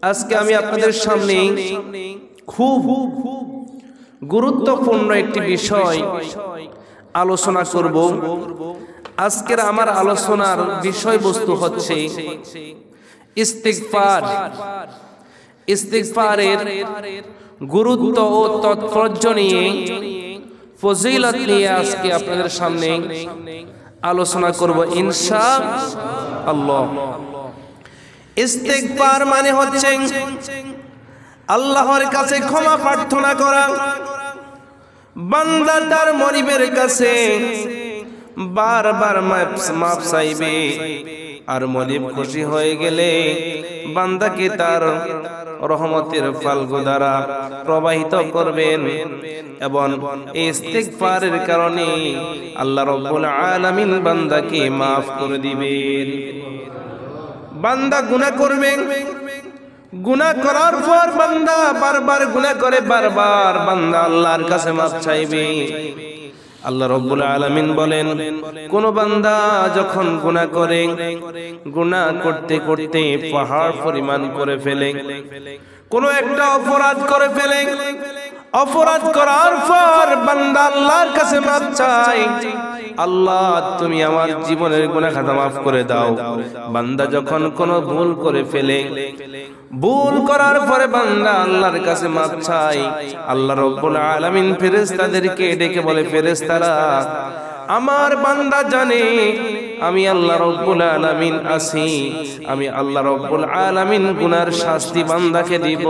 আজকে আমি আপনাদের সামনে খুব গুরুত্বপূর্ণ একটি বিষয় আলোচনা করব। আজকের আমার আলোচনার বিষয়বস্তু হচ্ছে ইস্তিগফার। ইস্তিগফারের গুরুত্ব ও তাৎপর্য নিয়ে, ফজিলত নিয়ে আজকে আপনাদের সামনে আলোচনা করব ইনশাআল্লাহ। ইস্তিগফার মানে হচ্ছে আল্লাহর কাছে ক্ষমা প্রার্থনা করা। বান্দা তার মনিবের কাছে বারবার মাফ চাইবে, আর মনিব খুশি হয়ে গেলে বান্দাকে তার রহমতের ফাল্গু দ্বারা প্রবাহিত করবেন, এবং ইস্তিগফারের কারণে আল্লাহ রাব্বুল আলামিন বান্দাকে মাফ করে দিবেন। বান্দা গুনাহ করবে, গুনাহ করার পর বান্দা বারবার গুনাহ করে, বারবার বান্দা আল্লাহর কাছে মাফ চাইবে। আল্লাহ রাব্বুল আলামিন বলেন, কোন বান্দা যখন গুনাহ করে, গুনাহ করতে করতে পাহাড় পরিমাণ করে ফেলে, কোন একটা অপরাধ করে ফেলে, অপরাধ করার পর বান্দা আল্লাহর কাছে মাফ চায়, আল্লাহ তুমি আমার জীবনের গুনাহ খাতা মাফ করে দাও। বান্দা যখন কোন ভুল করে ফেলে, ভুল করার পরে বান্দা আল্লাহর কাছে মাফ চায়, আল্লাহ রাব্বুল আলামিন ফেরেশতাদেরকে ডেকে বলে, ফেরেশতারা আমার বান্দা জানে আমি আল্লাহ রাব্বুল আলামিন আছি, আমি আল্লাহ রাব্বুল আলামিন গুনার শাস্তি বান্দাকে দিব,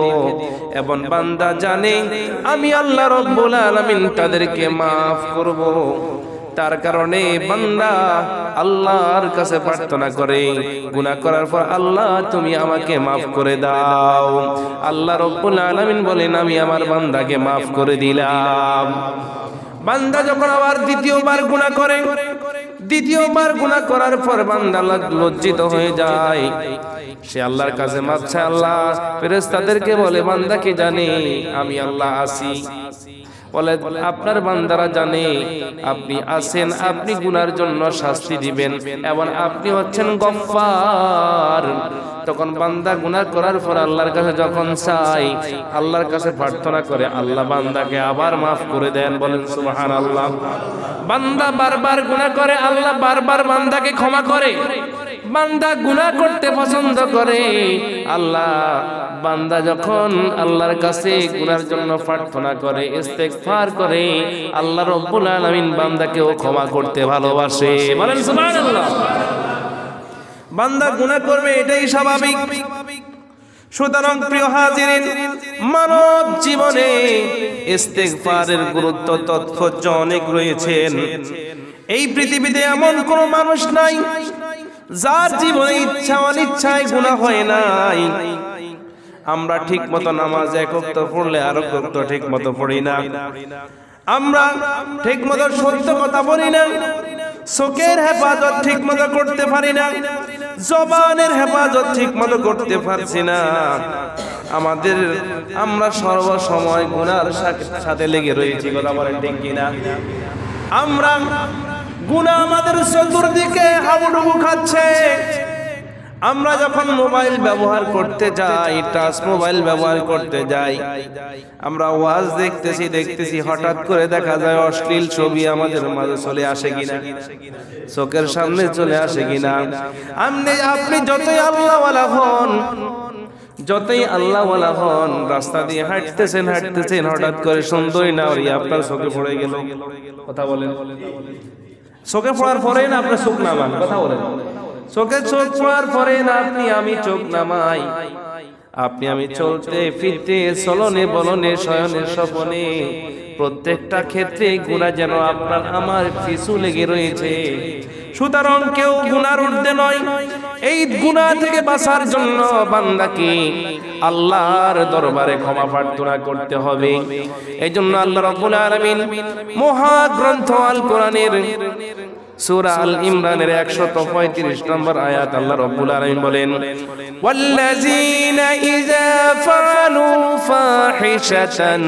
এবং বান্দা জানে আমি আল্লাহ রাব্বুল আলামিন তাদেরকে মাফ করব। তার কারণে বান্দা আল্লাহর কাছে প্রার্থনা করে, গুনাহ করার পর আল্লাহ তুমি আমাকে মাফ করে দাও। আল্লাহ রাব্বুল আলামিন বলেন, আমি আমার বান্দাকে মাফ করে দিলাম। বান্দা যখন আবার দ্বিতীয়বার গুনাহ করে, দ্বিতীয়বার গুনাহ করার পর বান্দা লজ্জিত হয়ে যায়, সে আল্লাহর কাছে মাফ চায়। আল্লাহ ফেরেশতাদেরকে বলে, বান্দা কি জানে আমি আল্লাহ আছি? বলে, আপনার বান্দারা জানে আপনি আছেন, আপনি গুনার জন্য শাস্তি দিবেন, এবং আপনি হচ্ছেন গফফার। তখন বান্দা গুনাহ করার পর আল্লাহর কাছে যখন চাই, আল্লাহর কাছে প্রার্থনা করে, আল্লাহ বান্দাকে আবার মাফ করে দেন। বলেন সুবহানাল্লাহ। বান্দা বারবার গুনাহ করে, আল্লাহ বারবার বান্দাকে ক্ষমা করে। বান্দা গুনাহ করতে পছন্দ করে, আল্লাহ বান্দা যখন আল্লাহর কাছে গুনার জন্য প্রার্থনা করে, ইস্তিগফার করে, আল্লাহ রাব্বুল আলামিন বান্দাকেও ক্ষমা করতে ভালোবাসে। বলেন সুবহানাল্লাহ। বান্দা গুনাহ করবে, এটাই স্বাভাবিক। সুতরাং প্রিয় হাজিরিন, মানব জীবনে ইস্তিগফারের গুরুত্ব তাৎপর্য অনেক রয়েছে। এই পৃথিবীতে এমন কোন মানুষ নাই যার জীবনে ইচ্ছা অনিচ্ছায় গুনাহ হয় নাই। আমরা ঠিক মতো নামাজ এক ওয়াক্ত পড়লে আর এক ওয়াক্ত ঠিক মতো পড়ি না, আমরা ঠিক মতো সত্য কথা বলি না, চোখের হেফাজত ঠিক মতো করতে পারি না, জবানের হেফাজত ঠিক মতো করতে পারছি না। আমরা সর্বসময় গুনার সাথে লেগে রয়েছি, কথা বলেন ঠিক কিনা? আমরা গুনাহ আমাদের চতুর্দিকে হাবুডুবু খাচ্ছে। আমরা যখন মোবাইল ব্যবহার করতে যাই, টাচ মোবাইল ব্যবহার করতে যাই, আমরা ওয়াজ দেখতেছি, হঠাৎ করে দেখা যায় অশ্লীল ছবি আমাদের মাঝে চলে আসে কিনা, চোখের সামনে চলে আসে কিনা। আপনি যতই আল্লাহওয়ালা হন, রাস্তা দিয়ে হাঁটতেছেন, হঠাৎ করে সুন্দরী নারী আপনার চোখে পড়ে গেল, কথা বলেন। চোখে পড়ার পরে না আপনার চোখ নামান, কথা বলেন। চোখে চোখ পড়ার পরে না আমি চোখ নামাই, আমি চলতে ফিরতে, চলনে বলনে, শয়নে স্বপনে, প্রত্যেকটা ক্ষেত্রে গুনাহ যেন আপনার আমার পিছু লেগে রয়েছে। সুতরাং কেউ গুনার ঊর্ধ্বে নয়। এই গুনাহ থেকে বাঁচার জন্য বান্দাকে আল্লাহর দরবারে ক্ষমা প্রার্থনা করতে হবে। এই জন্য আল্লাহ রাব্বুল আলামিন মহাগ্রন্থ আল কোরআনের সূরা আল ইমরানের 135 নম্বর আয়াত আল্লাহ রাব্বুল আলামিন বলেন, ওয়াল্লাযীনা ইযা ফাআলু ফাহিশাতান,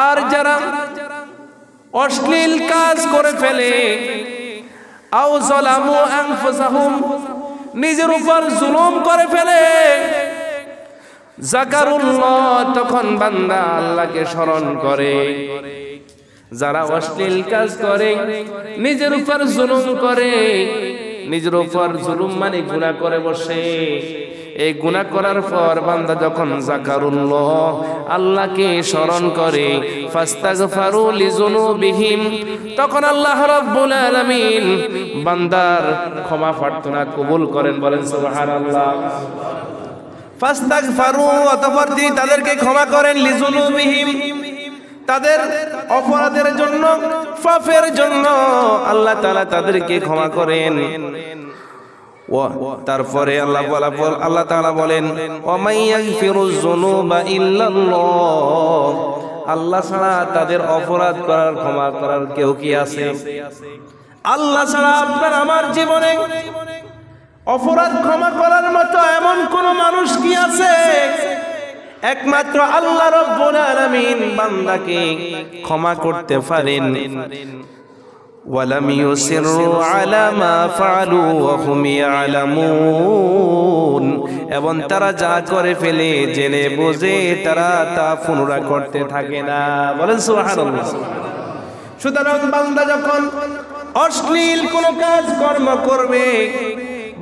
আর যারা অশ্লীল কাজ করে ফেলে, আও যালামু আনফুসাহুম, নিজের উপর জুলুম করে ফেলে, যাকারুল্লাহ, তখন বান্দা আল্লাহকে স্মরণ করে। যারা অশ্লীল কাজ করে, নিজের উপর জুলুম করে, নিজের উপর জুলুম মানে গুনাহ করে বসে, এই গুনাহ করার পর বান্দা যখন যাকারুল্লাহ, আল্লাহকে স্মরণ করে, ফাস্তাগফারু লিযুনুবিহিম, তখন আল্লাহ রাব্বুল আলামিন বান্দার ক্ষমা প্রার্থনা কবুল করেন। বলেন সুবহানাল্লাহ। ফাস্তাগফারু, অতঃপর তিনি তাদেরকে ক্ষমা করেন, লিযুনুবিহিম, তাদের অপরাধের জন্য, পাপের জন্য আল্লাহ তাআলা তাদেরকে ক্ষমা করেন। তারপরে আল্লাহ তাআলা বলেন, ওয়া মাইয়াগফিরুয যুনুবা ইল্লাল্লাহ, আল্লাহ ছাড়া তাদের অপরাধ করার, ক্ষমা করার কেউ কি আছে? আল্লাহ ছাড়া আপনার আমার জীবনে অপরাধ ক্ষমা করার মতো এমন কোন মানুষ কি আছে? একমাত্র আল্লাহ রাব্বুল আলামিন বান্দাকে ক্ষমা করতে পারেন। ওয়ালাম ইউসিরু আলা মা ফাআলু ওয়া হুম ইয়ালামুন, এবং তারা যা করে ফেলে জেনে বুঝে তারা তা পুনরায় করতে থাকে না। বলেন সুবহানাল্লাহ। সুতরাং বান্দা যখন অশ্লীল কোন কাজ কর্ম করবে,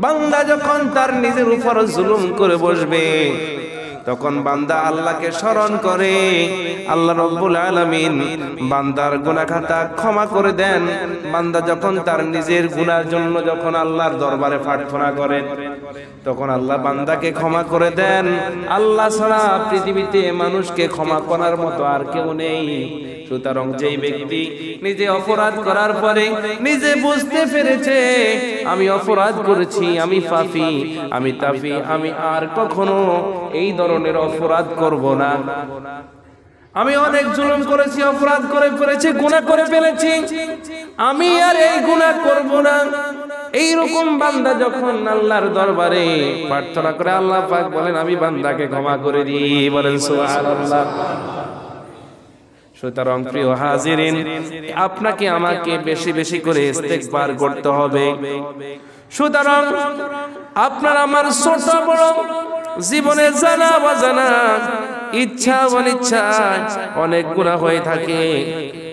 বান্দা যখন তার নিজের উপর জুলুম করে বসবে, তখন বান্দা আল্লাহকে স্মরণ করে, আল্লাহ রাব্বুল আলামিন বান্দার গুনাহ খাতা ক্ষমা করে দেন। বান্দা যখন তার নিজের গুনার জন্য যখন আল্লাহর দরবারে প্রার্থনা করেন, তখন আল্লাহ বান্দাকে ক্ষমা করে দেন। আল্লাহ ছাড়া পৃথিবীতে মানুষকে ক্ষমা করার মতো আর কেউ নেই। সুতরাং যেই ব্যক্তি নিজে অপরাধ করার পরে নিজে বুঝতে পেরেছে আমি অপরাধ করেছি, আমি পাপী, আমি তাপী, আমি আর কখনো এই ধরনের অপরাধ করব না, আমি অনেক জুলুম করেছি, অপরাধ করে ফেলেছি, গুনাহ করে ফেলেছি, আমি আর এই গুনাহ করব না, এইরকম বান্দা যখন আল্লাহর দরবারে প্রার্থনা করে, আল্লাহ পাক বলেন আমি বান্দাকে ক্ষমা করে দিই। বলেন সুবহানাল্লাহ। সুতরাং প্রিয় হাজিরিন, আপনাকে আমাকে বেশি বেশি করে ইস্তেগফার করতে হবে। সুতরাং আপনার আমার ছোট বড় জীবনে জানা অজানা, ইচ্ছা অনিচ্ছা অনেক গুনাহ হয়ে থাকে।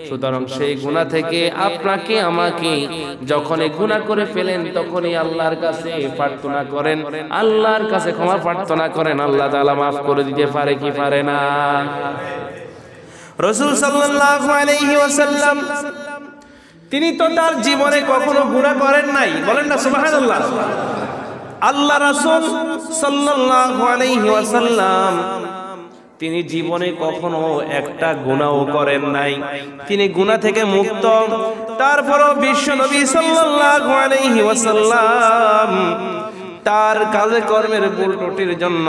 সুতরাং সেই গুনাহ থেকে আপনাকে আমাকে যখন গুনাহ করে ফেলেন, তখনই আল্লাহর কাছে প্রার্থনা করেন, আল্লাহর কাছে ক্ষমা প্রার্থনা করেন। আল্লাহ তাআলা মাফ করে দিতে পারে কি পারে না? রাসূল সাল্লাল্লাহু আলাইহি ওয়াসাল্লাম তিনি তো তার জীবনে কখনো গুনাহ করেন নাই। বলেন না সুবহানাল্লাহ। আল্লাহ রাসূল সাল্লাল্লাহু আলাইহি ওয়াসাল্লাম তিনি জীবনে কখনো একটা গুনাহও করেন নাই, তিনি গুনাহ থেকে মুক্ত। তারপরও বিশ্ব নবী সাল্লাল্লাহু আলাইহি ওয়াসাল্লাম তার কাজে কর্মের ভুল ত্রুটির জন্য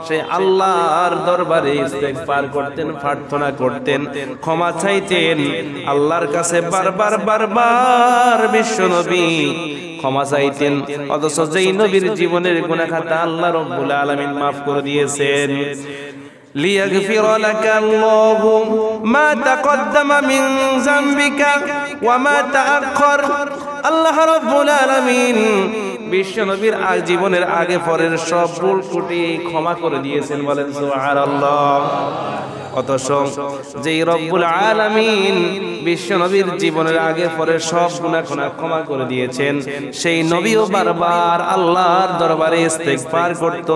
সে আল্লাহর দরবারে ইস্তেগফার করতেন, প্রার্থনা করতেন, ক্ষমা চাইতেন আল্লাহর কাছে বারবার বারবার বিশ্ব নবী ক্ষমা চাইতেন। অথচ যেই নবীর জীবনের গুনাহ খাতা আল্লাহ রাব্বুল আলামিন মাফ করে দিয়েছেন। লিয়াগফির লাকা আল্লাহু মা তাকদ্দামা মিন যামবিকা ওয়া মা তাআখার, আল্লাহ রাব্বুল আলামিন বিশ্ব নবীর জীবনের আগে পরের সব ভুল ত্রুটি ক্ষমা করে দিয়েছেন। বলেন সুবহানাল্লাহ। অথচ যেই রব্বুল আলামিন বিশ্ব নবীর জীবনের আগে পরে সব গুনাহ ক্ষমা করে দিয়েছেন, সেই নবীও বারবার আল্লাহর দরবারে ইস্তেগফার করত,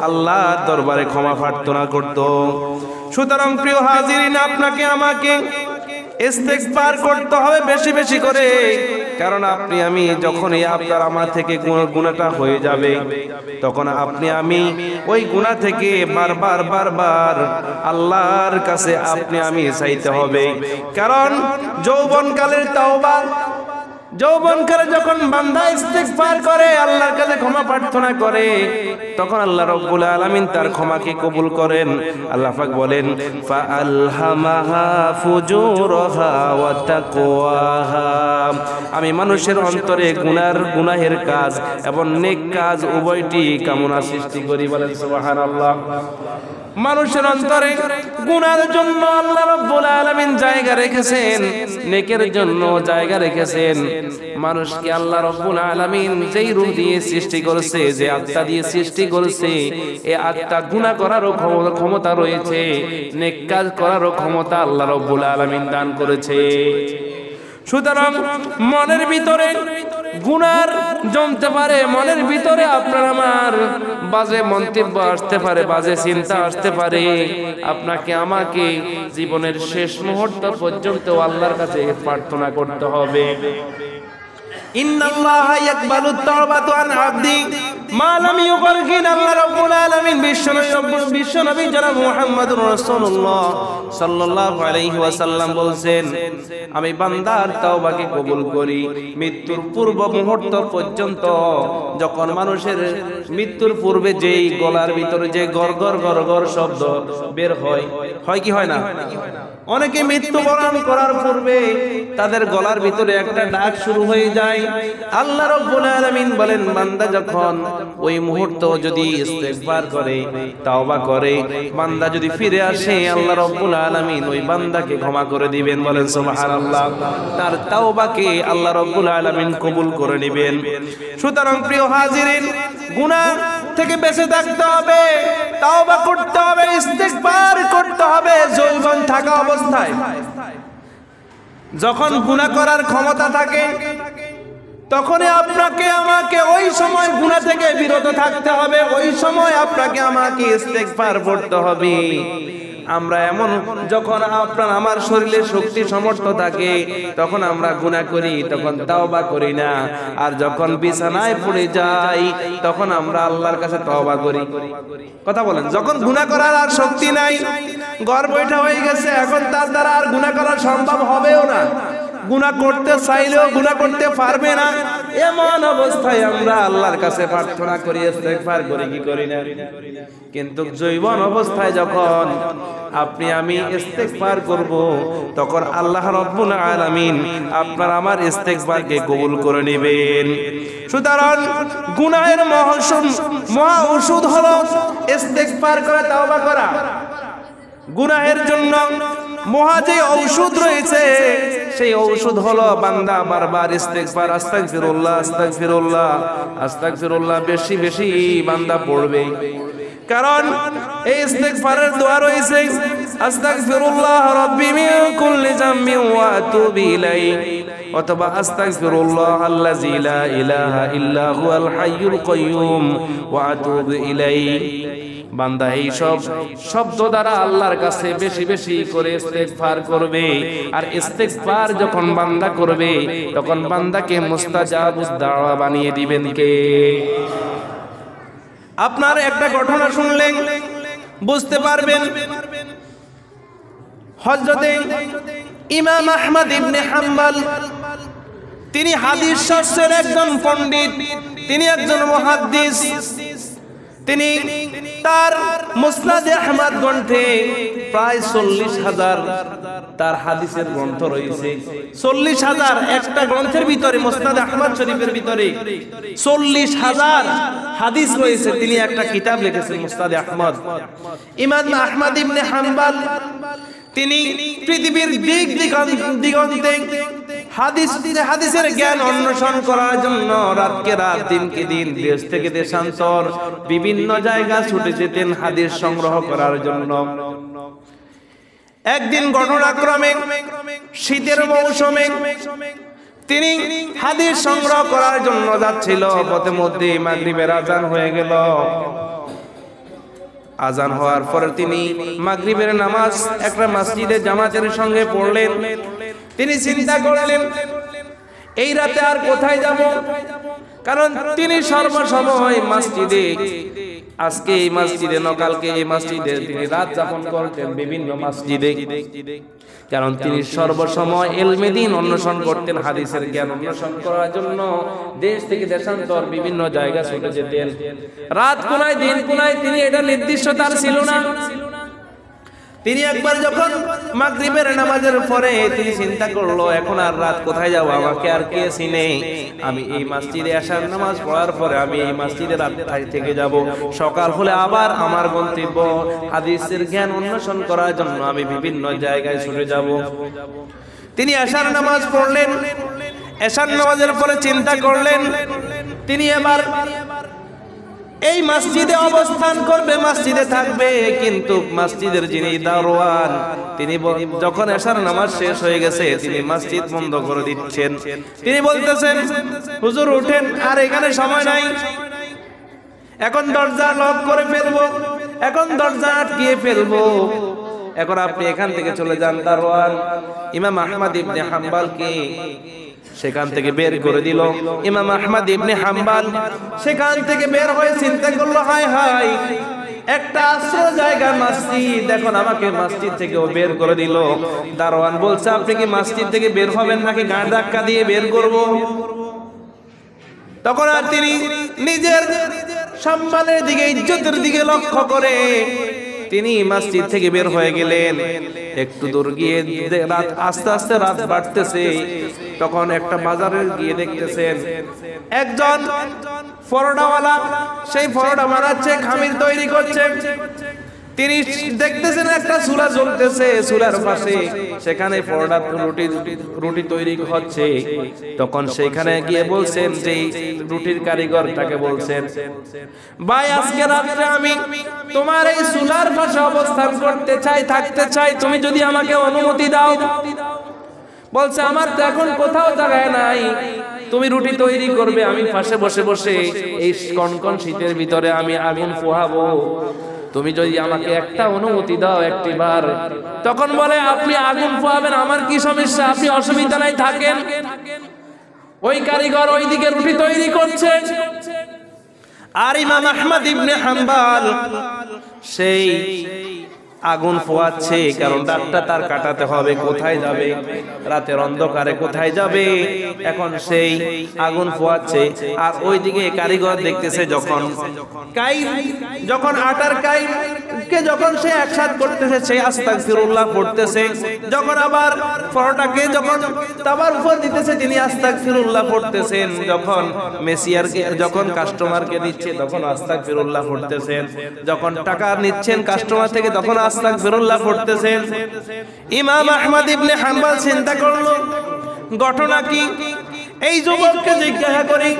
আল্লাহর দরবারে ক্ষমা প্রার্থনা করত। সুতরাং প্রিয় হাজিরিন, আপনাকে আমাকে ইস্তেগফার করতে হবে বেশি বেশি করে, কারণ আপনি আমি যখনই আপনার আমার থেকে গুনাহটা হয়ে যাবে, তখন আপনি আমি ওই গুনাহ থেকে বারবার বারবার আল্লাহর কাছে আপনি আমি চাইতে হবে। কারণ যৌবনকালের তাওবা, যৌবনকালে যখন বান্দা ইস্তেগফার করে, আল্লাহর কাছে ক্ষমা প্রার্থনা করে, তখন আল্লাহ রাব্বুল আলামিন তার ক্ষমাকে কবুল করেন। আল্লাহ পাক বলেন, ফাআলহামাহা ফুজুরাহা ওয়া তাকওয়াহা, আমি মানুষের অন্তরে গুনাহের কাজ এবং নেক কাজ উভয়টি কামনা সৃষ্টি করি। বলেন সুবহানাল্লাহ। মানুষের অন্তরে গুনার জন্য আল্লাহ রাব্বুল আলামিন জায়গা রেখেছেন, নেকের জন্য জায়গা রেখেছেন। মানুষকে আল্লাহ রাব্বুল আলামিন যেই রূহ দিয়ে সৃষ্টি করেছে, যে আত্মা দিয়ে সৃষ্টি করেছে, এই আত্মা গুনাহ করারও ক্ষমতা রয়েছে, নেক কাজ করারও ক্ষমতা আল্লাহ রাব্বুল আলামিন দান করেছে। সুতরাং মনের ভিতরে গুনার জমতে পারে, মনের ভিতরে আপনার আমার বাজে মন্তব্য আসতে পারে, বাজে চিন্তা আসতে পারে। আপনাকে আমাকে জীবনের শেষ মুহূর্ত পর্যন্ত আল্লাহর কাছে প্রার্থনা করতে হবে। ইন্নাল্লাহা ইয়াকবালু তাওবাতা আন আবদি মা লাম ইউগারগিন। আল্লাহ রাব্বুল আলামিন বিশ্বনবী জনাব মুহাম্মদুর রাসূলুল্লাহ সাল্লাল্লাহু আলাইহি ওয়াসাল্লাম বলেন, আমি বান্দার তওবাকে কবুল করি মৃত্যুর পূর্ব মুহূর্ত পর্যন্ত। যখন মানুষের মৃত্যুর পূর্বে যেই গলার ভিতরে যে গরগর গরগর শব্দ বের হয়, হয় কি হয় না? অনেকে মৃত্যুবরণ করার পূর্বে তাদের গলার ভিতরে একটা ডাক শুরু হয়ে যায়। আল্লাহ রাব্বুল আলামিন বলেন, বান্দা যখন ওই মুহূর্ত যদি ইস্তেগফার করে, তাওবা করে, বান্দা যদি ফিরে আসে, আল্লাহ রাব্বুল আলামিন ওই বান্দাকে ক্ষমা করে দিবেন। বলেন সুবহানাল্লাহ। তার তাওবাকে আল্লাহ রাব্বুল আলামিন কবুল করে নেবেন। সুতরাং প্রিয় হাজিরিন, গুনাহ থেকে বেঁচে থাকতে হবে, তাওবা করতে হবে, ইস্তেগফার করতে হবে যৌবন থাকা অবস্থায়। যখন গুনাহ করার ক্ষমতা থাকে, তখনই আপনাকে আমাকে ওই সময় গুনাহ থেকে বিরত থাকতে হবে, ওই সময় আপনাকে আমাকে ইস্তেগফার পড়তে হবে। আমরা এমন, যখন আপনার আমার শরীরে শক্তি সামর্থ্য থাকে, তখন আমরা গুনাহ করি, তখন তাওবা করি না। আর যখন বিছানায় পড়ে যাই, তখন আমরা আল্লাহর কাছে তওবা করি। কথা বলেন, যখন গুনাহ করার আর শক্তি নাই, ঘর বৈঠা হয়ে গেছে, এখন তার দ্বারা আর গুনাহ করা সম্ভব হবেও না, গুনাহ করতে চাইলেও গুনাহ করতে পারবে না, এমন অবস্থায় আমরা আল্লাহর কাছে প্রার্থনা করি, ইস্তেগফার করি কি করি না? কিন্তু যৌবন অবস্থায় যখন আপনি আমি ইস্তেগফার করব, তখন আল্লাহ রাব্বুল আলামিন আপনার আমার ইস্তেগফারকে কবুল করে নেবেন। সুতরাং গুনাহের মহা ঔষধ হলো ইস্তেগফার করা, তাওবা করা। গুনাহের জন্য মহা যে ঔষধ রয়েছে, সেই ঔষধ হলো বান্দা বারবার ইস্তেগফার, আস্তাগফিরুল্লাহ আস্তাগফিরুল্লাহ আস্তাগফিরুল্লাহ বেশি বেশি বান্দা পড়বে। কারণ এই ইস্তেগফারের দোয়া রয়েছে, আস্তাগফিরুল্লাহ রাব্বি মিন কুল্লি যামবিন ওয়া আতুবু ইলাইহি, অথবা আস্তাগফিরুল্লাহ আল্লাযী লা ইলাহা ইল্লা হুয়াল হাইয়ুল কাইয়্যুম ওয়া আতুবু ইলাইহি। বান্দা এই সব শব্দ দ্বারা আল্লাহর কাছে বেশি বেশি করে ইস্তেগফার করবে। আর ইস্তেগফার যখন বান্দা করবে, তখন বান্দাকে মুস্তাজাবুদ দাওয়া বানিয়ে দিবেন কে? আপনার একটা ঘটনা শুনলেন বুঝতে পারবেন। হযরতে ইমাম আহমদ ইবনে হাম্বল, তিনি হাদিস শাস্ত্রের একজন পণ্ডিত, তিনি একজন মুহাদ্দিস। তিনি তার মুসনাদে আহমদ গ্রন্থে প্রায় 40,000 তার হাদিসের গ্রন্থ রয়েছে। 40,000 একটা গ্রন্থের ভিতরে, মুসনাদে আহমদ শরীফের ভিতরে 40,000 হাদিস রয়েছে। তিনি একটা কিতাব লিখেছেন, মুসনাদে আহমদ। ইমাম আহমদ ইবনে হাম্বল তিনি পৃথিবীর দিক দিগন্তে হাদিসের জ্ঞান অন্বেষণ করার জন্য রাতকে রাত, দিনকে দিন, দেশ থেকে দেশান্তর বিভিন্ন জায়গা ছুটে যেতেন হাদিস সংগ্রহ করার জন্য। একদিন ঘটনাক্রমে শীতের মৌসুমে তিনি হাদিস সংগ্রহ করার জন্য যাচ্ছিল। পথে মধ্যে মাগরিবের আজান হয়ে গেল। আজান হওয়ার পরে তিনি মাগরিবের নামাজ একটা মসজিদে জামাতের সঙ্গে পড়লেন। তিনি চিন্তা করলেন, এই রাতে আর কোথায় যাব? কারণ তিনি সর্বসময় মসজিদে, আজকে এই মসজিদে, কালকে এই মসজিদে, তিনি রাত যাপন করতেন বিভিন্ন মসজিদে। কারণ তিনি সর্বসময় ইলমে দ্বীন অন্বেষণ করতেন, হাদিসের জ্ঞান অন্বেষণ করার জন্য দেশ থেকে দেশান্তর বিভিন্ন জায়গা ছুটে যেতেন। রাত কোনায় দিন কোনায়, তিনি এটা নির্দিষ্ট তার ছিল না। তিনি একবার যখন মাগরিবের নামাজের পরে তিনি চিন্তা করলো এখন আর রাত কোথায় যাব, আমাকে আর কে চিনে, আমি এই মসজিদে আসার নামাজ পড়ার পরে আমি এই মসজিদে রাত থেকে যাব, সকাল হলে আবার আমার গন্তব্য হাদিসের জ্ঞান অন্বেষণ করার জন্য আমি বিভিন্ন জায়গায় ছুটে যাব। তিনি আসার নামাজ পড়লেন। এশার নামাজের পরে চিন্তা করলেন তিনি এবার এই মসজিদে অবস্থান করবে, মসজিদে থাকবে, কিন্তু মসজিদের যিনি দারোয়ান তিনি যখন এশার নামাজ শেষ হয়ে গেছে তিনি মসজিদ বন্ধ করে দিচ্ছেন। তিনি বলতেছেন হুজুর উঠেন, আর এখানে সময় নাই, এখন দরজা লক করে ফেলবো, এখন দরজা আটকিয়ে ফেলবো, এখন আপনি এখান থেকে চলে যান। দারোয়ান ইমাম আহমদ ইবনে হাম্বলকে সেখান থেকে বের করে দিল। ইমাম আহমদ ইবনে হাম্বল সেখান থেকে বের হয়ে চিন্তা করলো হায় হায় একটা আশ্রয় জায়গা মসজিদ, এখন আমাকে মসজিদ থেকেও বের করে দিল। দারোয়ান বলছে আপনি কি মসজিদ থেকে বের হবেন নাকি গায়ে ধাক্কা দিয়ে বের করব? তখন আর তিনি নিজের সম্মানের দিকে ইজ্জতের দিকে লক্ষ্য করে তিনি মসজিদ থেকে বের হয়ে গেলেন। একটু দূর গিয়ে রাত আস্তে আস্তে রাত বাড়তেছে, তখন একটা বাজারে গিয়ে দেখতেছেন একজন পরোটাওয়ালা সেই পরোটা বানাচ্ছে, খামির তৈরি করছে। তিনি দেখতেছেন একটা চুলা জ্বলতেছে, চুলার পাশে সেখানে পরোটা রুটি তৈরি হচ্ছে। তখন সেখানে গিয়ে বলছেন যে রুটির কারিগরটাকে বলছেন ভাই আজকে রাতে আমি তোমার এই চুলার পাশে অবস্থান করতে চাই, থাকতে চাই, তুমি যদি আমাকে অনুমতি দাও। বলছে আমার তো এখন কোথাও জায়গা নাই, তুমি রুটি তৈরি করবে, আমি পাশে বসে বসে এই কনকন শীতের ভিতরে আমি আগুন পোহাবো, তুমি যদি আমাকে একটা অনুমতি দাও একটিবার। তখন বলে আপনি আগুন পোহাবেন আমার কি সমস্যা, আপনি অসুবিধা নাই থাকেন। ওই কারিগর ওইদিকে রুটি তৈরি করছে, আর ইমাম আহমদ ইবনে হাম্বল সেই আগুন পোয়াচ্ছে, কারণ রাতটা তার কাটাতে হবে, কোথায় যাবে, রাতের অন্ধকারে কোথায় যাবে, এখন সেই আগুন পোয়াচ্ছে। আর ওইদিকে কারিগর দেখতেছে যখন আটার কাইকে যখন সে একসাথ করতেছে সে আস্তাগফিরুল্লাহ পড়তেছে, যখন আবার পরোটাকে যখন তাওয়ার উপর দিতেছে তিনি আস্তাগফিরুল্লাহ পড়তেছেন, যখন মেসিয়ারকে যখন কাস্টমারকে দিচ্ছে তখন আস্তাগফিরুল্লাহ পড়তেছেন, যখন টাকা নিচ্ছেন কাস্টমার থেকে তখন আস্তাগফিরুল্লাহ পড়তেছেন। ইমাম আহমদ ইবনে হাম্বল চিন্তা করলো ঘটনা কি, এই যুবককে জিজ্ঞাসা করি।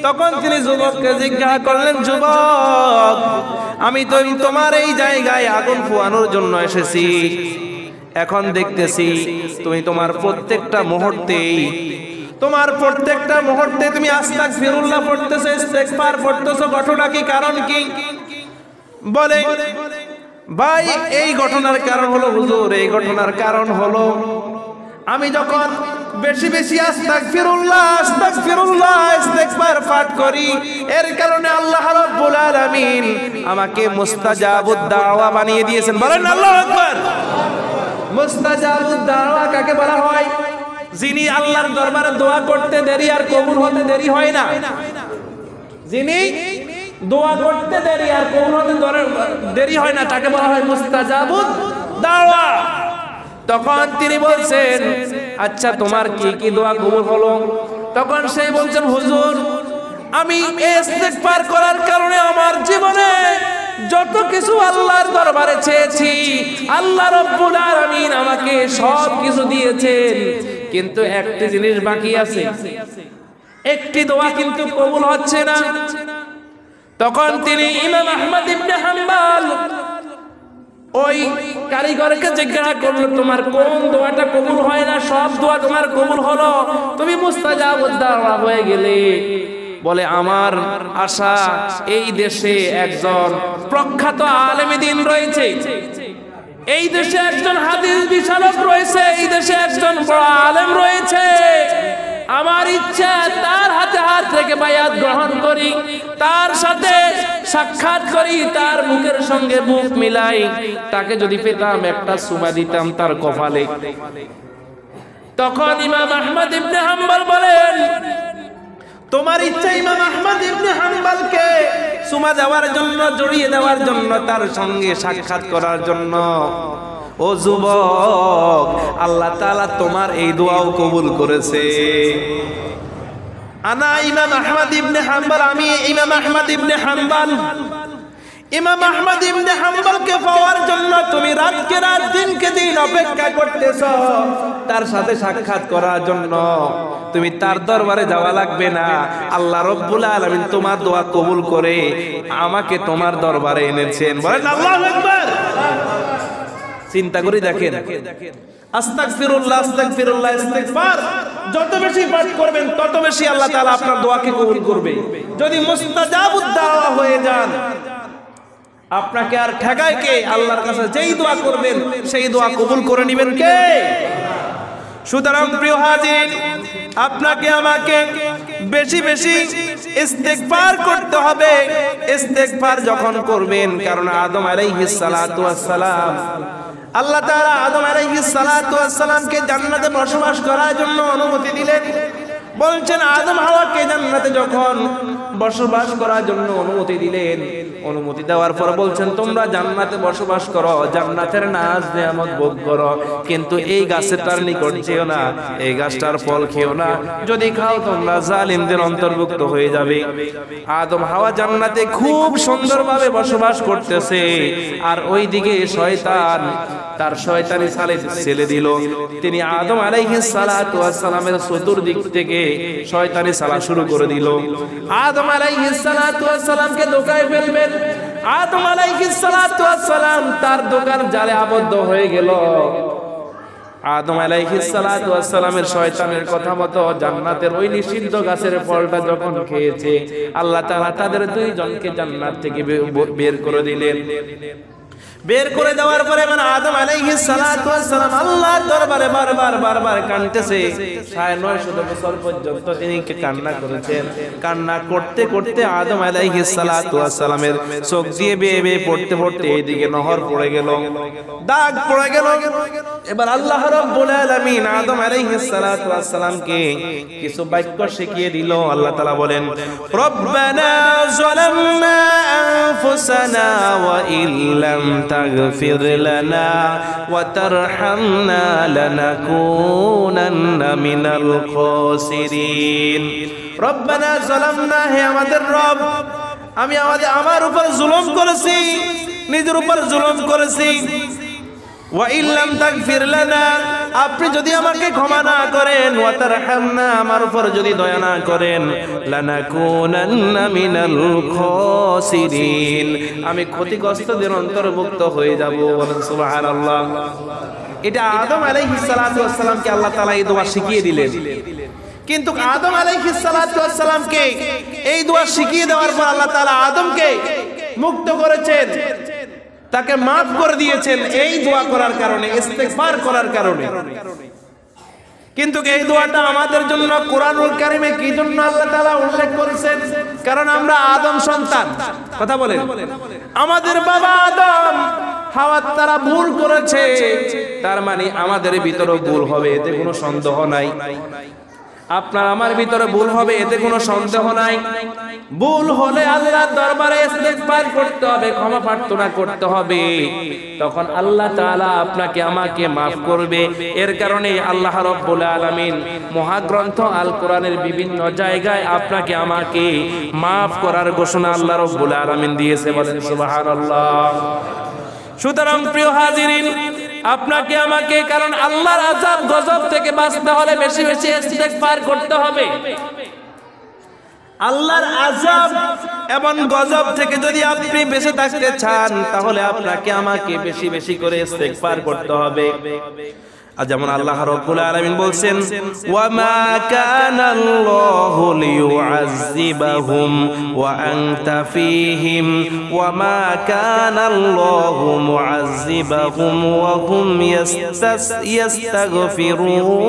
তখন তিনি যুবককে জিজ্ঞাসা করলেন যুবক আমি তো তোমার এই জায়গায় আগুন পোয়ানোর জন্য এসেছি, এখন দেখতেছি তুমি তোমার প্রত্যেকটা মুহূর্তে তুমি আস্তাগফিরুল্লাহ পড়তেছো, ইস্তেগফার পড়তেছো, ঘটনা কি, কারণ কি? বলে ভাই এই ঘটনার কারণ হলো হুজুর, এই ঘটনার কারণ হলো আমি যখন বেশি বেশি আস্তাগফিরুল্লাহ ইস্তেগফার পাঠ করি, এর কারণে আল্লাহ রাব্বুল আলামিন আমাকে মুস্তাজাবুদ দাওয়া বানিয়ে দিয়েছেন। বলেন আল্লাহু আকবার। মুস্তাজাবুদ দাওয়া কাকে বলা হয়? যিনি আল্লাহর দরবারে দোয়া করতে দেরি আর কবুল হতে দেরি হয় না, যিনি দোয়া করতে দেরি আর কবুল হতে দেরি হয় না, তাকে বলা হয় মুস্তাজাবুদ দাওয়া। তখন তিনি বলছেন আচ্ছা তোমার কি কি দোয়া কবুল হলো? তখন সে বলছেন হুজুর আমি ইস্তেগফার করার কারণে আমার জীবনে যত কিছু আল্লাহর দরবারে চেয়েছি আল্লাহ রাব্বুল আলামিন আমাকে সব কিছু দিয়েছেন, কিন্তু একটি জিনিস বাকি আছে, একটি দোয়া কিন্তু কবুল হচ্ছে না। তখন তিনি ইমাম আহমদ ইবনে হাম্বল ওই কারিগরকে জিজ্ঞাসা করলো তোমার কোন দোয়াটা কবুল হয় না? সব দোয়া তোমার কবুল হলো, তুমি মুস্তাজাবুদ দাওয়া হয়ে গেলে। বলে আমার আশা এই দেশে একজন প্রখ্যাত আলেম দ্বীন রয়েছে, এই দেশে একজন হাদিস বিশারদ রয়েছে, এই দেশে একজন বড় আলেম রয়েছে, আমার ইচ্ছা তার হাতে হাত রেখে বায়াত গ্রহণ করি, তার সাথে সাক্ষাৎ করি, তার মুখের সঙ্গে মুখ মিলাই, তাকে যদি পেতাম একটা চুমা দিতাম তার কপালে। তখন ইমাম আহমদ ইবনে হাম্বল বলেন তোমার ইচ্ছা ইমাম আহমদ ইবনে হাম্বলকে চুমা দেওয়ার জন্য, জড়িয়ে দেওয়ার জন্য, তার সঙ্গে সাক্ষাৎ করার জন্য। ও যুবক, আল্লাহ তাআলা তোমার এই দোয়াও কবুল করেছে। আনা ইমাম আহমদ ইবনে হাম্বল, আমি ইমাম আহমদ ইবনে হাম্বল। ইমাম আহমদ ইবনে হাম্বলকে পাওয়ার জন্য তুমি রাতকে রাত দিনকে দিন অপেক্ষা করতেছো, তার সাথে সাক্ষাৎ করার জন্য। তুমি তার দরবারে যাওয়া লাগবে না, আল্লাহ রাব্বুল আলামিন তোমার দোয়া কবুল করে আমাকে তোমার দরবারে এনেছেন। বলেন আল্লাহু আকবার। চিন্তা করে দেখেন, আস্তাগফিরুল্লাহ আস্তাগফিরুল্লাহ ইস্তিগফার যত বেশি পাঠ করবেন তত বেশি আল্লাহ তাআলা আপনার দোয়াকে কবুল করবে। যদি মুস্তাজাবুদ দাওয়া হয়ে যান, আপনাকে আর ঠেকায় কে? আল্লাহর কাছে যেই দোয়া করবেন সেই দোয়া কবুল করে নেবেন কে? সুতরাং প্রিয় হাজির, আপনাকে আমাকে বেশি বেশি ইস্তিগফার করতে হবে। ইস্তিগফার যখন করবেন, কারণ আদম আলাইহিস সালাতু ওয়াস সালাম, আল্লাহ তাআলা আদম আলাইহিস সালাতু ওয়াস সালামকে জান্নাতে বসবাস করার জন্য অনুমতি দিলেন। বলছেন আদম হাওয়াকে জান্নাতে যখন বসবাস করার জন্য অনুমতি দিলেন, অনুমতি দেওয়ার পর বলছেন তোমরা জান্নাতে বসবাস করো, জান্নাতের নাজ নিয়ামত ভোগ করো, কিন্তু এই গাছের নিকট যেও না, এই গাছটার ফল খেও না, যদি খাও তোমরা জালিমদের অন্তর্ভুক্ত হয়ে যাবে। আদম হাওয়া জান্নাতে খুব সুন্দরভাবে বসবাস করতেছে, আর ওইদিকে শয়তান তার শয়তানি চালে ছেলে দিল। তিনি আদম আলাইহিস সালাতু ওয়াস সালামের চতুর্দিক থেকে শয়তানি চালা শুরু করে দিল। আদম আলাইহিস সালাতু ওয়াস সালামকে ধোঁকায় ফেলবেন। আদম আলাইহিস সালাতু ওয়াস সালাম তার ধোঁকার জালে আবদ্ধ হয়ে গেল। আদম আলাইহিস সালাতু ওয়াস সালামের শয়তানের কথা মতো জান্নাতের ওই নিষিদ্ধ গাছের ফলটা যখন খেয়েছে, আল্লাহ তাআলা তাদের দুইজনকে জান্নাত থেকে বের করে দিলেন। বের করে দেওয়ার পরে মানে আদম আলাইহিস সালাতু ওয়াস সালাম আল্লাহর দরবারে বারবার কাঁদতেছে। 950 বছর পর্যন্ত তিনি কান্না করেছেন। কান্না করতে করতে আদম আলাইহিস সালাতু ওয়াস সালামের চোখ দিয়ে বেয়ে বেয়ে পড়তে এইদিকে নহর পড়ে গেল, দাগ পড়ে গেল। এবার আল্লাহ রাব্বুল আলামিন আদম আলাইহিস সালাতু ওয়াস সালামকে কিছু বাক্য শিখিয়ে দিল। আল্লাহ তাআলা বলেন, রব্বানা যালামনা আনফুসানা ওয়া ইল্লাম তাগফির লানা ওয়া তারহামনা লানাকুনান্না মিনাল খাসিরিন। রব্বানা যালামনা, হে আমাদের রব, আমি আমার উপর জুলুম করেছি, নিজের উপর জুলুম করেছি। ওয়া ইল্লাম তাগফির লানা, আপনি যদি আমাকে ক্ষমা না করেন, ওয়া তারহামনা, আমার উপর যদি দয়া না করেন, লানাকুনান্না মিনাল খাসিরিন, আমি ক্ষতিগ্রস্তদের অন্তর্ভুক্ত হয়ে যাব। বলেন সুবহানাল্লাহ। এটা আদম আলাইহিস সালাতু ওয়াস সালামকে আল্লাহ তাআলা এই দোয়া শিখিয়ে দিলেন। কিন্তু আদম আলাইহিস সালাতু ওয়াস সালামকে এই দোয়া শিখিয়ে দেওয়ার পর আল্লাহ তাআলা আদমকে মুক্ত করেছেন, তাকে মাফ করে দিয়েছেন এই দোয়া করার কারণে, ইস্তিগফার করার কারণে। কিন্তু এই দোয়াটা আমাদের জন্য কোরআনুল কারীমে কি জন্য আল্লাহ তাআলা উল্লেখ করেছেন? কারণ আমরা আদম সন্তান। কথা বলেন, আমাদের বাবা আদম হাওয়া তারা ভুল করেছে, তার মানে আমাদের ভিতরে ভুল হবে, এতে কোনো সন্দেহ নাই। আপনার আমার ভিতরে ভুল হবে, এতে কোনো সন্দেহ নাই। ভুল হলে আল্লাহর দরবারে ইস্তিগফার করতে হবে, ক্ষমা প্রার্থনা করতে হবে, তখন আল্লাহ তাআলা আপনাকে আমাকে maaf করবে। এর কারণে আল্লাহ রাব্বুল আলামিন মহাগ্রন্থ আল কোরআনের বিভিন্ন জায়গায় আপনাকে আমাকে maaf করার ঘোষণা আল্লাহ রাব্বুল আলামিন দিয়েছে। বলেন সুবহানাল্লাহ। সুতরাং প্রিয় হাজিরিন, আপনাকে আমাকে, কারণ আল্লাহর আযাব গজব থেকে বাঁচতে হলে বেশি বেশি ইস্তিগফার করতে হবে। আল্লাহর আযাব এবং গজব থেকে যদি আপনি বেঁচে থাকতে চান, তাহলে আপনাকে আমাকে বেশি বেশি করে ইস্তিগফার করতে হবে। আর যেমন আল্লাহ রাব্বুল আলামিন বলছেন, ওয়া মা কানা আল্লাহু লিউআযযিবাহুম ওয়া আনতা ফীহিম ওয়া মা কানা আল্লাহু মুআযযিবাহুম ওয়া হুম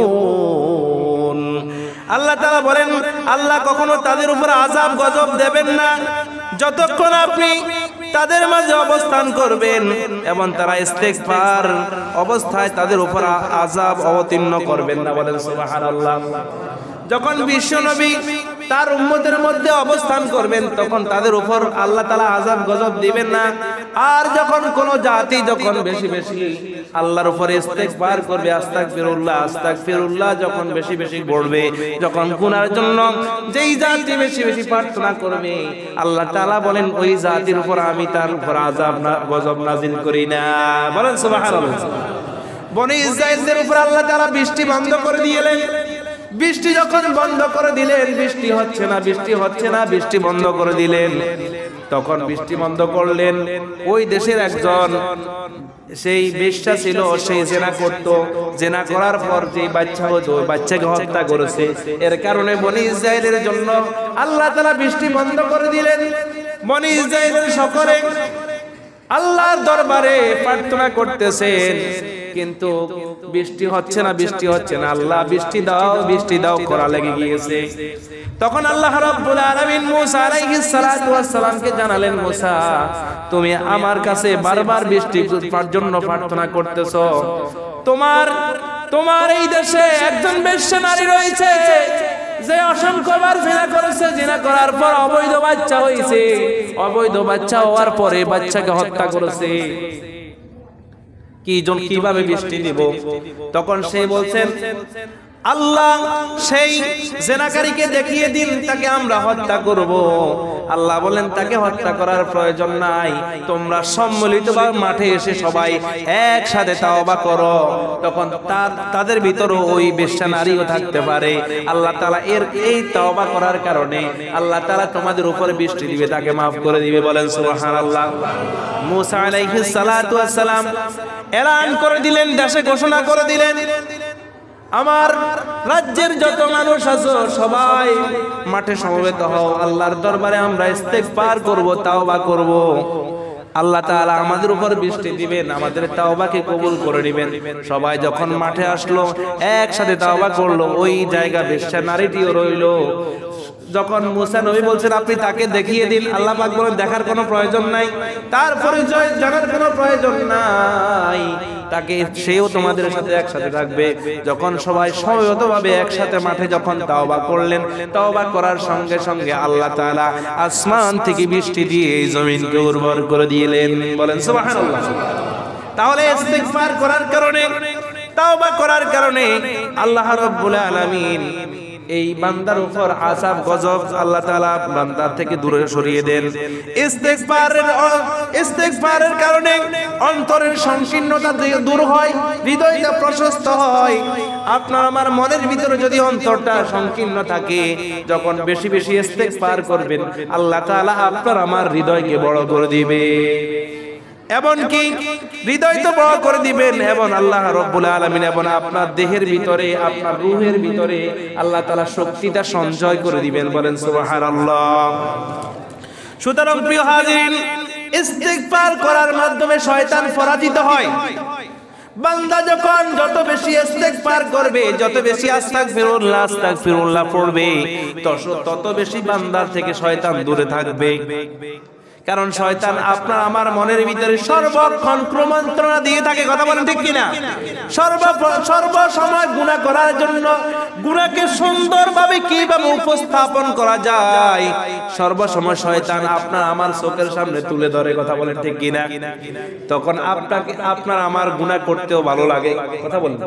ইস্তাগফিরুন। আল্লাহ তাআলা বলেন, আল্লাহ কখনো তাদের উপর আযাব গজব দেবেন না যতক্ষণ আপনি তাদের মাঝে অবস্থান করবেন এবং তারা ইস্তিগফার অবস্থায় তাদের উপর আযাব অবতীর্ণ করবেন না। বলেন সুবহানাল্লাহ। যখন বিশ্বনবী তার উম্মতের মধ্যে অবস্থান করবেন তখন তাদের উপর আল্লাহ তাআলা আযাব গজব দিবেন না। আর যখন কোন জাতি যখন বেশি বেশি আল্লাহর উপরে ইস্তেগফার করবে, আস্তাগফিরুল্লাহ আস্তাগফিরুল্লাহ যখন বেশি বেশি পড়বে, যখন গুনার জন্য যেই জাতি বেশি বেশি প্রার্থনা করবে, আল্লাহ তাআলা বলেন ওই জাতির উপর আমি তার উপর আযাব গজব নাযিল করি না। বলেন সুবহানাল্লাহ। বনি ইসরাঈলদের উপর আল্লাহ তাআলা বৃষ্টি বন্ধ করে দিলেন। বৃষ্টি যখন বন্ধ করে দিলেন, বৃষ্টি হচ্ছে না বৃষ্টি হচ্ছে না, বৃষ্টি বন্ধ করে দিলেন। তখন বৃষ্টি বন্ধ করলেন, ওই দেশের একজন সেই বেশ্যা ছিল, সেই জেনা করত। জেনা করার পর যে বাচ্চা হতো, বাচ্চাকে হত্যা করেছে। এর কারণে বনি ইসরাঈলের জন্য আল্লাহ তাআলা বৃষ্টি বন্ধ করে দিলেন। বনি ইসরাঈলের সকলে আল্লাহর দরবারে প্রার্থনা করতেছেন, কিন্তু বৃষ্টি হচ্ছে না বৃষ্টি হচ্ছে না। আল্লাহ বৃষ্টি দাও করা লেগে গিয়েছে। তখন আল্লাহ রাব্বুল আলামিন মুসা আলাইহিস সালাতু ওয়াস সালামকে জানালেন, মুসা তুমি আমার কাছে বারবার বৃষ্টির জন্য প্রার্থনা করতেছো। তোমার এই দেশে একজন বেশ্যা নারী রয়েছে যে অসংখ্যবার জিনা করেছে, জিনা করার পর অবৈধ বাচ্চা হয়েছে, অবৈধ বাচ্চা হওয়ার পরে বাচ্চাকে হত্যা করেছে। কিভাবে বৃষ্টি দিব? তখন সে বলছেন, আল্লাহ সেই জেনাকারীকে দেখিয়ে দিন, তাকে আমরা হত্যা করব। আল্লাহ বলেন তাকে হত্যা করার প্রয়োজন নাই, তোমরা সম্মিলিতভাবে মাঠে এসে সবাই একসাথে তাওবা করো। তখন তাদের ভিতরে ওই বেশ্যা নারীও থাকতে পারে। আল্লাহ তাআলা এই তাওবা করার কারণে আল্লাহ তাআলা তোমাদের উপরে বৃষ্টি দিবে, তাকে মাফ করে দিবে। বলেন সুবহানাল্লাহ। মুসা আলাইহিস সালাতু ওয়াস সালাম এলান করে দিলেন, দেশে ঘোষণা করে দিলেন, আমার রাজ্যের যত মানুষ আছো সবাই মাঠে সমবেত হও, আল্লাহর দরবারে আমরা ইস্তেগফার করব, তাওবা করব। আল্লাহ তাআলা আমাদের উপর বৃষ্টি দিবেন, আমাদের তাওবাকে কবুল করে নেবেন। সবাই যখন মাঠে আসলো, একসাথে তাওবা করলো, ওই জায়গা বেশ্যা নারীটিও রইলো। যখন মুসা নবী বলছেন আপনি তাকে দেখিয়ে দিন, আল্লাহ পাক বলেন দেখার কোনো প্রয়োজন নাই, তার পরিচয় জানার কোনো প্রয়োজন নাই, তাকে সেও তোমাদের সাথে একসাথে থাকবে। যখন সবাই সমবেতভাবে একসাথে মাঠে যখন তাওবা করলেন, তাওবা করার সঙ্গে সঙ্গে আল্লাহ তাআলা আসমান থেকে বৃষ্টি দিয়ে এই জমিনকে উর্বর করে দিলেন। বলেন সুবহানাল্লাহ। তাহলে ইস্তিগফার করার কারণে, তাওবা করার কারণে আল্লাহ রাব্বুল আলামিন এই বান্দার উপর আযাব গজব আল্লাহ তাআলা বান্দার থেকে দূরে সরিয়ে দেন। ইস্তিগফারের কারণে অন্তরের সংকীর্ণতা দূর হয়, হৃদয়টা প্রশস্ত হয়। আপনার আমার মনের ভিতরে যদি অন্তরটা সংকীর্ণ থাকে, যখন বেশি বেশি ইস্তিগফার করবেন, আল্লাহ তাআলা আপনার আমার হৃদয়কে বড় করে দিবে। এমনকি হৃদয় তো বড় করে দিবেন, এবং আল্লাহ রাব্বুল আলামিন এবং আপনার দেহের ভিতরে, আপনার রূহের ভিতরে আল্লাহ তাআলা শক্তিটা সঞ্চয় করে দিবেন। বলেন সুবহানাল্লাহ। সুতরাং প্রিয় হাজিরিন, ইস্তিগফার করার মাধ্যমে শয়তান পরাজিত হয়। বান্দা যখন যত বেশি ইস্তিগফার করবে, যত বেশি আস্তাগফিরুল্লাহ আস্তাগফিরুল্লাহ পড়বে, তত বেশি বান্দার থেকে শয়তান দূরে থাকবে। কারণ শয়তান আপনার আমার মনের ভিতরে সর্বক্ষণ কুমন্ত্রণা দিয়ে থাকে। কথা বলেন ঠিক কিনা? সর্ব সময় গুনাহ করার জন্য, গুনাহকে সুন্দরভাবে কিভাবে উপস্থাপন করা যায়, সর্বসময় শয়তান আপনার আমার চোখের সামনে তুলে ধরে। কথা বলেন ঠিক কিনা? তখন আপনার আমার গুনাহ করতেও ভালো লাগে। কথা বলেন।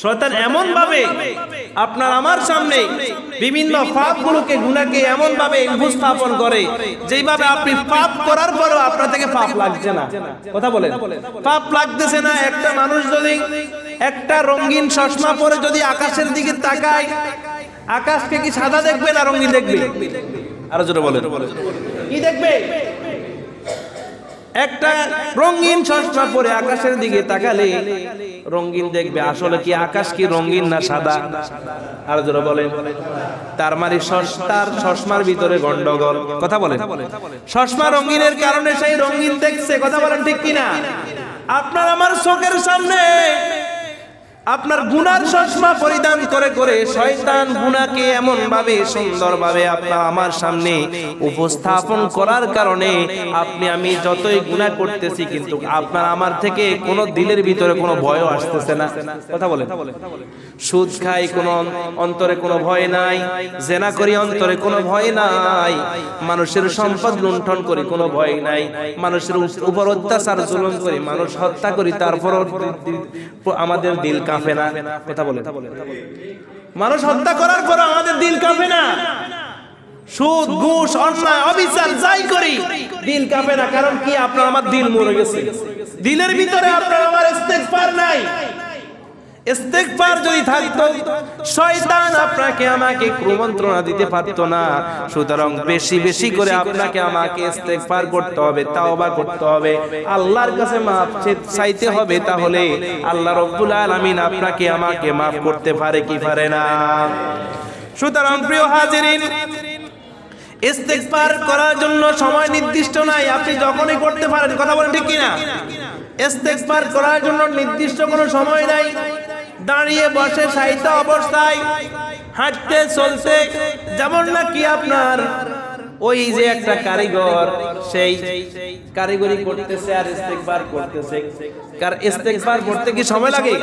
শয়তান এমন ভাবে আপনার আমার সামনে বিভিন্ন পাপগুলোকে, গুনাহকে এমন ভাবে উপস্থাপন করে, যেইভাবে আপনি পাপ করার পরও আপনার থেকে পাপ লাগছে না। কথা বলেন, পাপ লাগতেছে না। একটা মানুষ যদি একটা রঙিন চশমা পরে যদি আকাশের দিকে তাকায়, আকাশকে কি সাদা দেখবে না রঙিন দেখবে? আরো জোরে বলেন, কি দেখবে? একটা রঙিন চশমা পরে আকাশের দিকে তাকালে রঙিন দেখবে। আসলে কি আকাশ কি রঙিন না সাদা? আর যারা বলেন, তার মানে তার চশমার ভিতরে গন্ডগোল। কথা বলেন, চশমা রঙিনের কারণে সেই রঙিন দেখছে। কথা বলেন ঠিক কিনা? আপনার আমার চোখের সামনে আপনার গুনার চশমা পরিধান করে করে শয়তান গুনাহকে এমন ভাবে সুন্দরভাবে আপনার আমার সামনে উপস্থাপন করার কারণে আপনি আমি যতই গুনাহ করতেছি কিন্তু আপনার আমার থেকে কোনো দিলের ভিতরে কোনো ভয়ও আসতেছে না। কথা বলেন। সুদ খাই কোনো অন্তরে কোনো ভয় নাই, জেনা করি অন্তরে কোনো ভয় নাই, মানুষের সম্পদ লুণ্ঠন করি কোনো ভয় নাই, মানুষের উপর অত্যাচার জুলুম করি, মানুষ হত্যা করি, তারপরও আমাদের দিল কাঁপে না। কথা বলে। মানুষ হত্যা করার পর আমাদের দিল কাঁপে না। সুদ ঘুষ অন্যায় অবিচার যাই করি দিল কাঁপে না। কারণ কি? আপনার আমার দিল মরে গেছে, দিলের ভিতরে আপনার আমার ইস্তেগফার নাই। ইস্তেগফার যদি থাকতো শয়তান আপনাকে আমাকে কুমন্ত্রণা দিতে পারতো না। সুতরাং বেশি বেশি করে আপনাকে আমাকে ইস্তেগফার করতে হবে, তাওবা করতে হবে, আল্লাহর কাছে মাফ চাইতে হবে। তাহলে আল্লাহ রাব্বুল আলামিন আপনাকে আমাকে মাফ করতে পারে কি পারে না? সুতরাং প্রিয় হাজিরিন, ইস্তেগফার করার জন্য সময় নির্দিষ্ট নাই, আপনি যখনই করতে পারেন। কথা বলেন ঠিক কিনা? ইস্তেগফার করার জন্য নির্দিষ্ট কোনো সময় নাই। দাঁড়িয়ে বসে সাহিত্য অবস্থায়, হাঁটতে চলতে, যেমন নাকি আপনার ওই যে একটা কারিগর সেই কারিগরি করতেছে আর ইস্তেগফার করতেছে। কার ইস্তেগফার করতে কি সময় লাগে?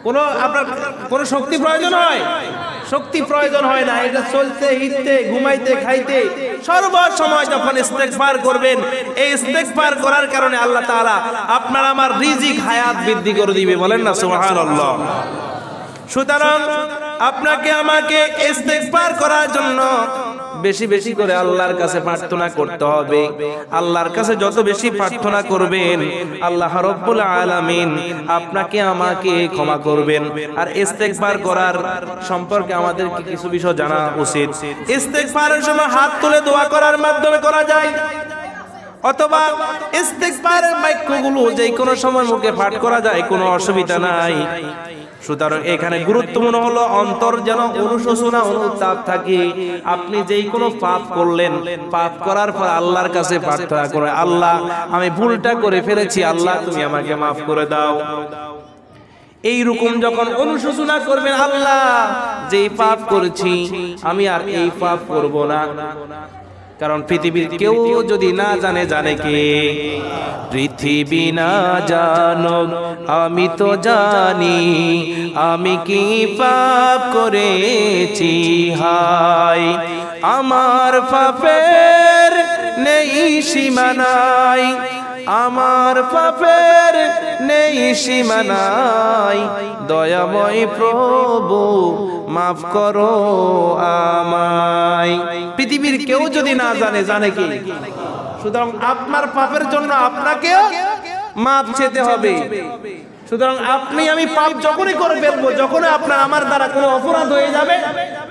কোনো আপনার কোনো শক্তি প্রয়োজন হয়? শক্তি প্রয়োজন হয় না। এটা চলতে হিঁটতে ঘুমাইতে খাইতে সর্ব সময় যখন ইস্তেগফার করবেন, এই ইস্তেগফার করার কারণে আল্লাহ তাআলা আপনার আমার রিজিক হায়াত বৃদ্ধি করে দিবে। বলেন না সুবহানাল্লাহ। সুতরাং আপনাকে আমাকে ইস্তেগফার করার জন্য বেশি বেশি করে আল্লাহর কাছে প্রার্থনা করতে হবে। আল্লাহর কাছে যত বেশি প্রার্থনা করবেন আল্লাহ রাব্বুল আলামিন আপনাকে আমাকে ক্ষমা করবেন। আর ইস্তেগফার করার সম্পর্কে আমাদের কিছু বিষয় জানা উচিত। ইস্তেগফারের সময় হাত তুলে দোয়া করার মাধ্যমে করা যায়, অথবা ইস্তেগফারের বাক্যগুলো যে কোনো সময় মুখে পাঠ করা যায়, কোনো অসুবিধা নাই। সুতরাং এখানে গুরুত্বপূর্ণ হলো অন্তর যেন অনুশোচনা অনুতাপ থাকে। আপনি যেই কোনো পাপ করলেন, পাপ করার পর আল্লাহর কাছে প্রার্থনা করেন, আল্লাহ আমি ভুলটা করে ফেলেছি, আল্লাহ তুমি আমাকে মাফ করে দাও। এই রকম যখন অনুশোচনা করবেন, আল্লাহ যেই পাপ করেছি আমি আর এই পাপ করব না। কারণ পৃথিবীর কেউ যদি না জানে, জানে কে? পৃথিবী না জানো আমি তো জানি, আমি কি পাপ করেছি হায়। আমার পাপের নেই সীমানাই, আমার পাপের নেই সীমানাই, দয়াময় প্রভু মাফ করো আমায়। পৃথিবীর কেউ যদি না জানে, জানে কি? সুতরাং আপনার পাপের জন্য আপনাকে মাফ চেতে হবে। সুতরাং আপনি আমি পাপ যখনই করে ফেলবো, যখনই আপনার আমার দ্বারা কোনো অপরাধ হয়ে যাবে,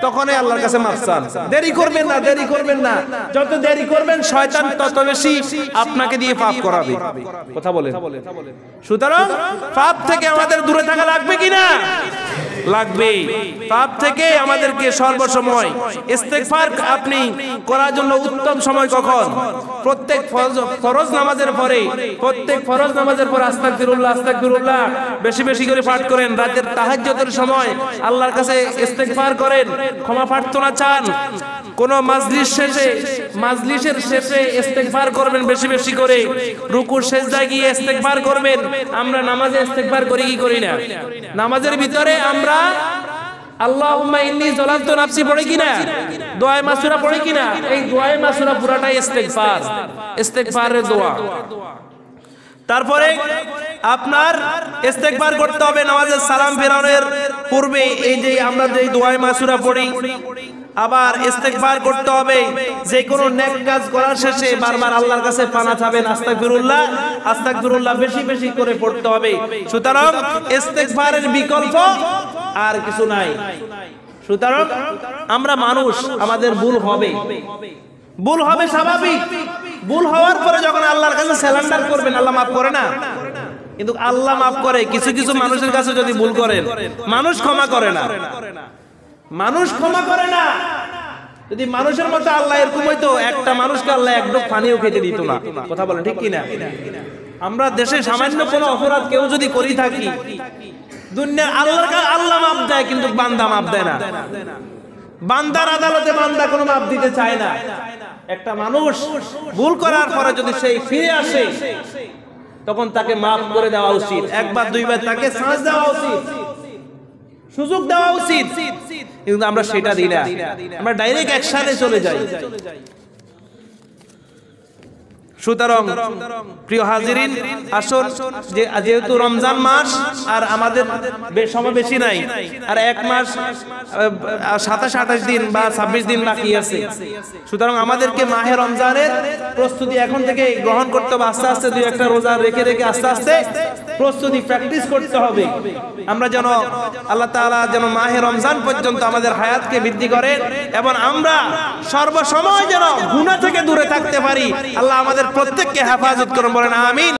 তখনই আল্লাহর কাছে মাফ চান। দেরি করবেন না, দেরি করবেন না। যত দেরি করবেন শয়তান তত বেশি আপনাকে দিয়ে পাপ করাবে। কথা বলেন। সুতরাং পাপ থেকে আমাদের দূরে থাকা লাগবে কিনা? লাগবে। পাপ থেকে আমাদেরকে সর্বসময় ইস্তেগফার আপনি করার জন্য উত্তম সময় কখন? প্রত্যেক ফরজ নামাজের পরে, প্রত্যেক ফরজ নামাজের পর আস্তাগফিরুল্লাহ আস্তাগফিরুল্লাহ বেশি বেশি করে পাঠ করেন। রাতের তাহাজ্জুদের সময় আল্লাহর কাছে ইস্তেগফার করেন, ক্ষমা প্রার্থনা চান। কোন মাজলিসের শেষে ইস্তেগফার করবেন বেশি বেশি করে। রুকুর সিজদায় গিয়ে ইস্তেগফার করবেন। আমরা নামাজে ইস্তেগফার করি কি করি না? নামাজের ভিতরে আমরা আল্লাহুম্মা ইন্নী যালামতু নাফসি পড়ি কিনা? দোয়া মাসুরা পড়ি কিনা? এই দোয়া মাসুরা পুরাটাই ইস্তেগফার, ইস্তেগফারের দোয়া। তারপরে আপনার ইস্তেগফার করতে হবে নামাজের সালাম ফেরানোর পূর্বে। এই যে আমরা যে দোয়া মাসুরা পড়ি, আবার ইস্তেগফার করতে হবে যে কোনো নেক কাজ করার শেষে বারবার আল্লাহর কাছে পানা চাবেন, আস্তাগফিরুল্লাহ আস্তাগফিরুল্লাহ বেশি বেশি করে পড়তে হবে। সুতরাং ইস্তেগফারের বিকল্প আর কিছু নাই। সুতরাং আমরা মানুষ, আমাদের ভুল হবে, ভুল হবে স্বাভাবিক। ভুল হওয়ার পরে যখন আল্লাহর কাছে সারেন্ডার করবেন, আল্লাহ মাফ করে না? কিন্তু আল্লাহ মাফ করে। কিছু কিছু মানুষের কাছে যদি ভুল করেন, মানুষ ক্ষমা করে না, মানুষ ক্ষমা করে না। যদি মানুষের মতো আল্লাহ এরকম হইতো, একটা মানুষকে আল্লাহ এক ঢোক পানিও খেতে দিত না। কথা বলেন ঠিক কিনা? আমরা দেশে সামান্য কোনো অপরাধ কেউ যদি করি থাকি, দুনিয়ার আল্লাহ মাপ দেয়, কিন্তু বান্দা মাপ দেয় না। বান্দার আদালতে বান্দা কোনো মাপ দিতে চায় না। একটা মানুষ ভুল করার পরে যদি সেই ফিরে আসে, তখন তাকে মাফ করে দেওয়া উচিত। একবার দুইবার তাকে চান্স দেওয়া উচিত, সুযোগ দেওয়া উচিত, কিন্তু আমরা সেটা দিই না। আমরা ডাইরেক্ট অ্যাকশনে চলে যাই। সুতরাং প্রিয় হাজিরিন, আসুন, যেহেতু রমজান মাস আর আমাদের সময় বেশি নাই, আর 1 মাস 27-28 দিন বা 26 দিন বাকি আছে। সুতরাং আমাদেরকে মাহে রমজানের প্রস্তুতি এখন থেকে গ্রহণ করতে হবে। আস্তে আস্তে 2-1টা রোজা রেখে রেখে আস্তে আস্তে প্রস্তুতি প্র্যাকটিস করতে হবে। আমরা যেন আল্লাহ তাআলা যেন মাহে রমজান পর্যন্ত আমাদের হায়াতকে বৃদ্ধি করেন এবং আমরা সর্বসময় যেন গুনাহ থেকে দূরে থাকতে পারি। আল্লাহ আমাদের প্রত্যেককে হেফাজত করুন, বলেন আমিন।